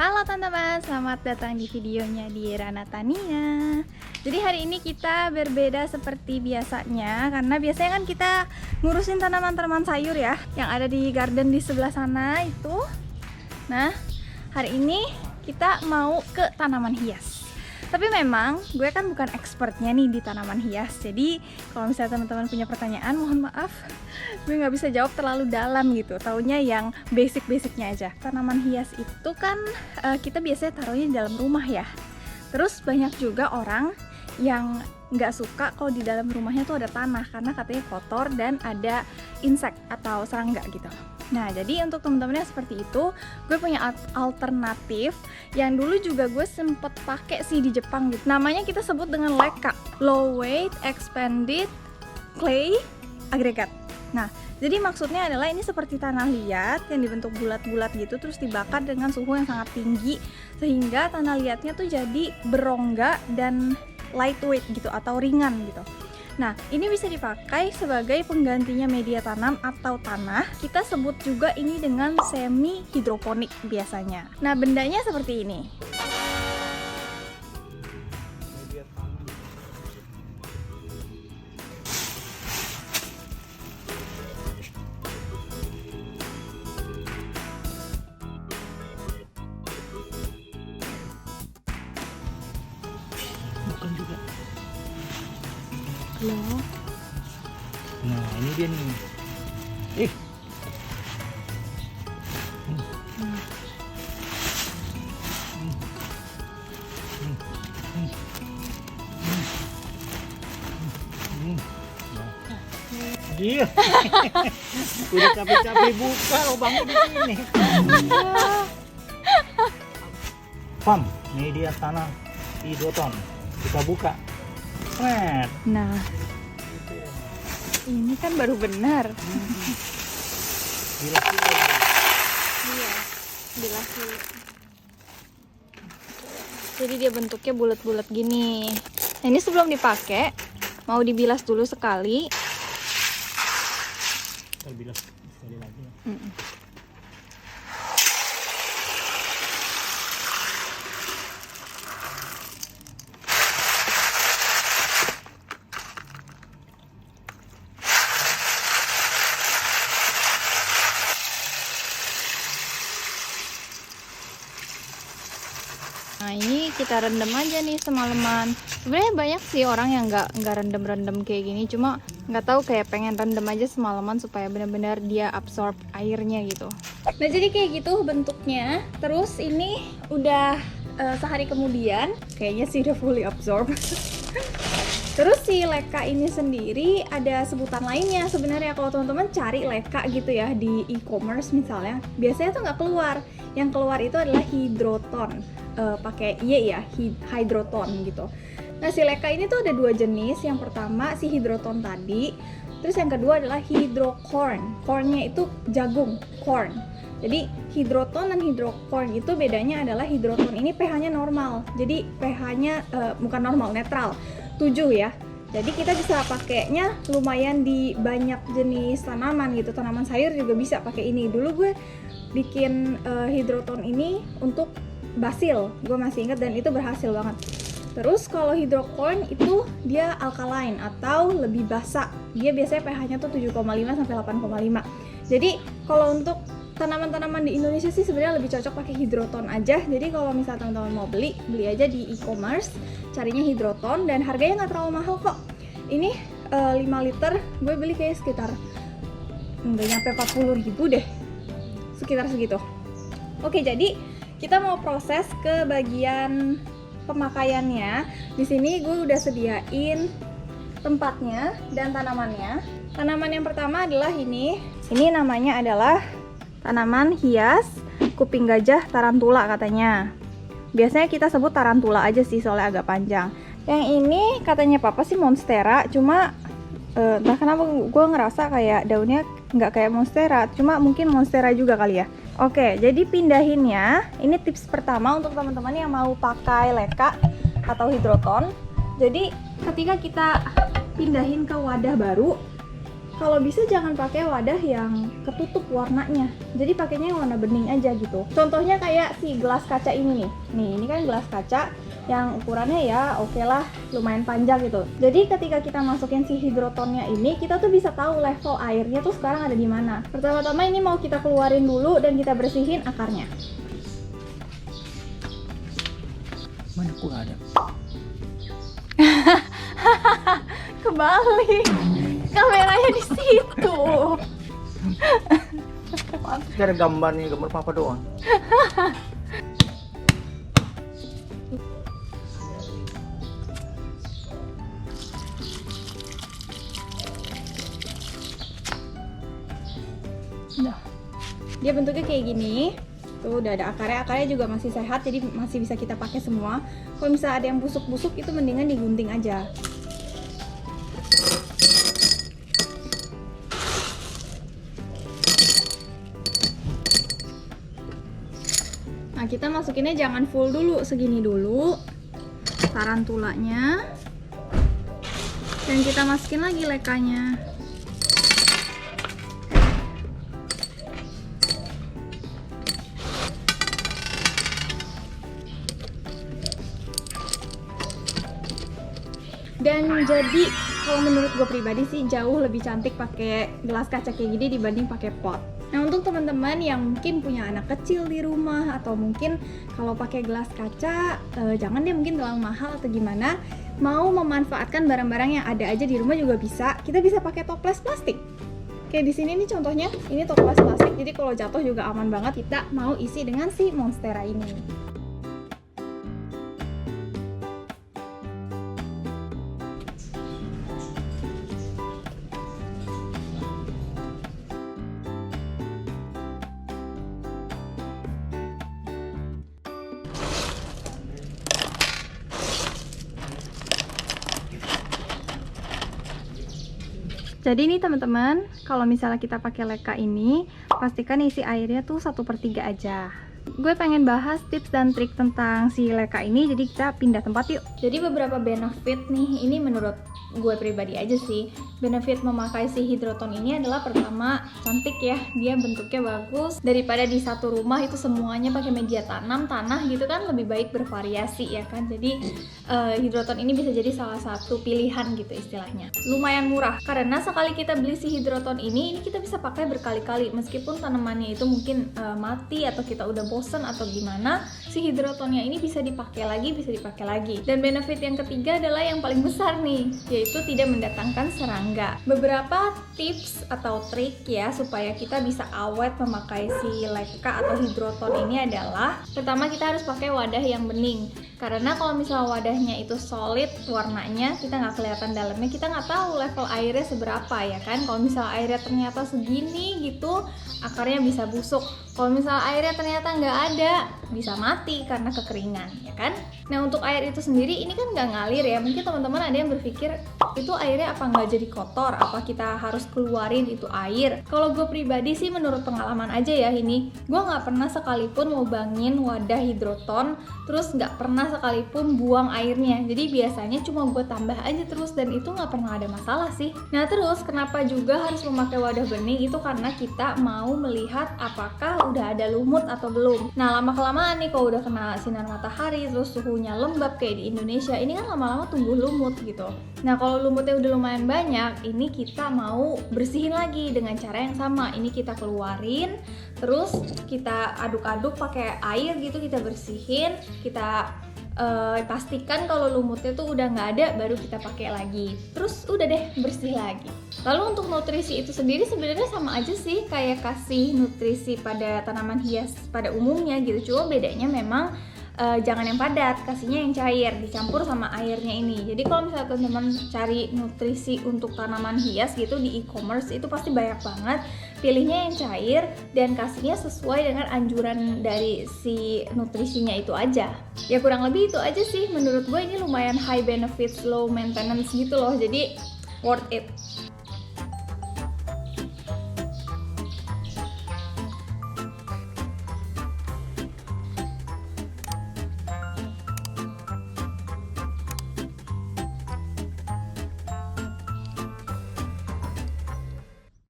Halo teman-teman, selamat datang di videonya di Rana Tania. Jadi hari ini kita berbeda seperti biasanya, karena biasanya kan kita ngurusin tanaman-tanaman sayur ya, yang ada di garden di sebelah sana itu. Nah, hari ini kita mau ke tanaman hias. Tapi memang gue kan bukan expertnya nih di tanaman hias. Jadi kalau misalnya teman-teman punya pertanyaan, mohon maaf, gue nggak bisa jawab terlalu dalam gitu. Taunya yang basic-basicnya aja. Tanaman hias itu kan kita biasanya taruhnya di dalam rumah ya. Terus banyak juga orang yang nggak suka kalau di dalam rumahnya tuh ada tanah, karena katanya kotor dan ada insek atau serangga gitu. Nah, jadi untuk teman-teman yang seperti itu, gue punya alternatif yang dulu juga gue sempet pakai sih di Jepang gitu. Namanya kita sebut dengan LECA, Low Weight Expanded Clay Aggregate. Nah, jadi maksudnya adalah ini seperti tanah liat yang dibentuk bulat-bulat gitu, terus dibakar dengan suhu yang sangat tinggi, sehingga tanah liatnya tuh jadi berongga dan lightweight gitu atau ringan gitu. Nah, ini bisa dipakai sebagai penggantinya media tanam atau tanah. Kita sebut juga ini dengan semi hidroponik biasanya. Nah, bendanya seperti ini. Bukan juga. Loh. Nah, ini dia nih. Dia udah capek-capek buka lubangnya di sini. Pam, media tanah hidroton. Kita buka. Nah, ini kan baru benar. Bilas dulu. Iya, bilas dulu. Jadi dia bentuknya bulat-bulat gini. Nah, ini sebelum dipakai, mau dibilas dulu sekali. Kita bilas sekali lagi. Nah, ini kita rendam aja nih semalaman. Sebenarnya banyak sih orang yang nggak rendam kayak gini, cuma nggak tahu kayak pengen rendam aja semalaman supaya benar-benar dia absorb airnya gitu. Nah, jadi kayak gitu bentuknya. Terus ini udah sehari kemudian, kayaknya sih udah fully absorb. Terus si LECA ini sendiri ada sebutan lainnya sebenarnya. Kalau teman-teman cari LECA gitu ya di e-commerce misalnya, biasanya tuh nggak keluar. Yang keluar itu adalah hidroton, pakai Y ya, hidroton gitu. Nah, si LECA ini tuh ada dua jenis. Yang pertama si hidroton tadi, terus yang kedua adalah hydrocorn. Cornnya itu jagung, corn. Jadi hidroton dan hydrocorn itu bedanya adalah hidroton ini pH-nya normal. Jadi pH-nya bukan normal, netral, 7 ya. Jadi kita bisa pakainya lumayan di banyak jenis tanaman gitu. Tanaman sayur juga bisa pakai ini. Dulu gue bikin hidroton ini untuk basil, gue masih ingat, dan itu berhasil banget. Terus kalau hydrocorn itu dia alkaline atau lebih basa. Dia biasanya pH-nya tuh 7,5 sampai 8,5. Jadi kalau untuk tanaman-tanaman di Indonesia sih sebenarnya lebih cocok pakai hidroton aja. Jadi kalau misalnya teman-teman mau beli aja di e-commerce, carinya hidroton, dan harganya nggak terlalu mahal kok. Ini 5 liter gue beli kayak sekitar nggak nyampe 40.000 deh, sekitar segitu. Oke, jadi kita mau proses ke bagian pemakaiannya. Di sini gue udah sediain tempatnya dan tanamannya. Tanaman yang pertama adalah ini. Ini namanya adalah tanaman hias kuping gajah tarantula katanya. Biasanya kita sebut tarantula aja sih, soalnya agak panjang. Yang ini katanya papa sih monstera, cuma entah kenapa gue ngerasa kayak daunnya nggak kayak monstera, cuma mungkin monstera juga kali ya. Oke, jadi pindahinnya, ini tips pertama untuk teman-teman yang mau pakai LECA atau hidroton. Jadi ketika kita pindahin ke wadah baru, kalau bisa jangan pakai wadah yang ketutup warnanya. Jadi pakainya yang warna bening aja gitu. Contohnya kayak si gelas kaca ini nih. Nih, ini kan gelas kaca yang ukurannya ya oke lah, lumayan panjang gitu. Jadi ketika kita masukin si hidrotonnya ini, kita tuh bisa tahu level airnya tuh sekarang ada di mana. Pertama-tama ini mau kita keluarin dulu dan kita bersihin akarnya. Mana aku nggak ada. Kebalik. Kameranya di situ. Cara gambarnya gambar papa doang. Udah. Dia bentuknya kayak gini. Tuh udah ada akarnya juga masih sehat, jadi masih bisa kita pakai semua. Kalau misalnya ada yang busuk-busuk itu mendingan digunting aja. Nah, kita masukinnya jangan full dulu, segini dulu tarantulanya, dan kita masukin lagi lekanya. Dan jadi kalau menurut gue pribadi sih jauh lebih cantik pakai gelas kaca kayak gini dibanding pakai pot. Nah, untuk teman-teman yang mungkin punya anak kecil di rumah, atau mungkin kalau pakai gelas kaca jangan deh, mungkin terlalu mahal atau gimana, mau memanfaatkan barang-barang yang ada aja di rumah juga bisa. Kita bisa pakai toples plastik. Kayak di sini nih contohnya, ini toples plastik, jadi kalau jatuh juga aman banget. Kita mau isi dengan si Monstera ini. Jadi nih teman-teman, kalau misalnya kita pakai leka ini, pastikan isi airnya tuh 1/3 aja. Gue pengen bahas tips dan trik tentang si leka ini, jadi kita pindah tempat yuk. Jadi beberapa benefit nih, ini menurut gue pribadi aja sih. Benefit memakai si hidroton ini adalah pertama, cantik ya, dia bentuknya bagus. Daripada di satu rumah itu semuanya pakai media tanah gitu kan, lebih baik bervariasi ya kan. Jadi hidroton ini bisa jadi salah satu pilihan gitu istilahnya. Lumayan murah, karena sekali kita beli si hidroton ini kita bisa pakai berkali-kali. Meskipun tanamannya itu mungkin mati atau kita udah bosen atau gimana, si hidrotonnya ini bisa dipakai lagi. Dan benefit yang ketiga adalah yang paling besar nih, yaitu tidak mendatangkan serangga. Beberapa tips atau trik ya supaya kita bisa awet memakai si leka atau hidroton ini adalah, pertama kita harus pakai wadah yang bening. Karena kalau misalnya wadahnya itu solid warnanya, kita nggak kelihatan dalamnya, kita nggak tahu level airnya seberapa ya kan. Kalau misalnya airnya ternyata segini gitu, akarnya bisa busuk. Kalau misalnya airnya ternyata nggak ada, bisa mati karena kekeringan ya kan. Nah, untuk air itu sendiri ini kan nggak ngalir ya. Mungkin teman-teman ada yang berpikir, itu airnya apa nggak jadi kotor, apa kita harus keluarin itu air. Kalau gue pribadi sih menurut pengalaman aja ya, ini gue nggak pernah sekalipun lubangin wadah hidroton terus nggak pernah sekalipun buang airnya. Jadi biasanya cuma gue tambah aja terus, dan itu nggak pernah ada masalah sih. Nah, terus kenapa juga harus memakai wadah bening, itu karena kita mau melihat apakah udah ada lumut atau belum. Nah, lama-kelamaan nih kalau udah kena sinar matahari terus suhunya lembab kayak di Indonesia ini kan lama-lama tumbuh lumut gitu. Nah, kalau lumutnya udah lumayan banyak, ini kita mau bersihin lagi dengan cara yang sama. Ini kita keluarin, terus kita aduk-aduk pakai air gitu, kita bersihin, kita pastikan kalau lumutnya tuh udah nggak ada, baru kita pakai lagi. Terus udah deh, bersih lagi. Lalu untuk nutrisi itu sendiri sebenarnya sama aja sih kayak kasih nutrisi pada tanaman hias pada umumnya gitu. Cuma bedanya memang jangan yang padat, kasihnya yang cair dicampur sama airnya ini. Jadi kalau misalnya teman-teman cari nutrisi untuk tanaman hias gitu di e-commerce, itu pasti banyak banget. Pilihnya yang cair dan kasihnya sesuai dengan anjuran dari si nutrisinya itu aja. Ya kurang lebih itu aja sih. Menurut gue ini lumayan high benefits, low maintenance gitu loh. Jadi worth it.